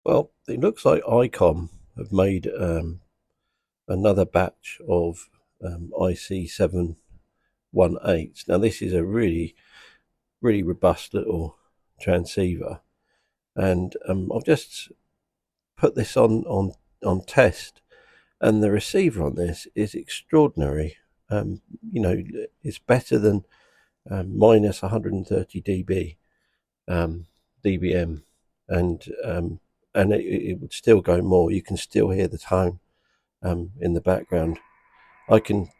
Well, it looks like Icom have made another batch of IC-718. Now this is a really robust little transceiver, and I've just put this on test, and the receiver on this is extraordinary. You know, it's better than minus 130 dB dBm, and it would still go more. You can still hear the tone in the background. I can,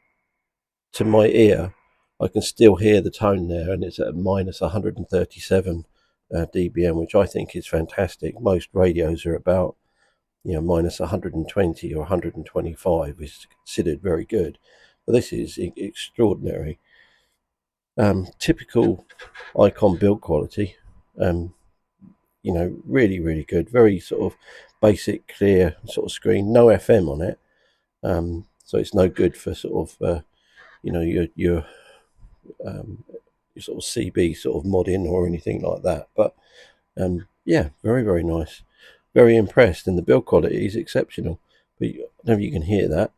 to my ear, I can still hear the tone there, and it's at minus 137 dBm, which I think is fantastic. Most radios are about, you know, minus 120 or 125 is considered very good, but this is extraordinary. Typical Icom build quality. You know, really good. Very sort of basic, clear sort of screen. No FM on it, so it's no good for sort of you know, your sort of CB sort of modding or anything like that. But yeah, very nice. Very impressed, and the build quality is exceptional. But I don't know if you can hear that.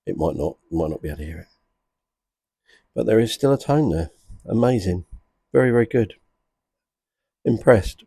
It might not be able to hear it, but there is still a tone there. Amazing. Very good. Impressed.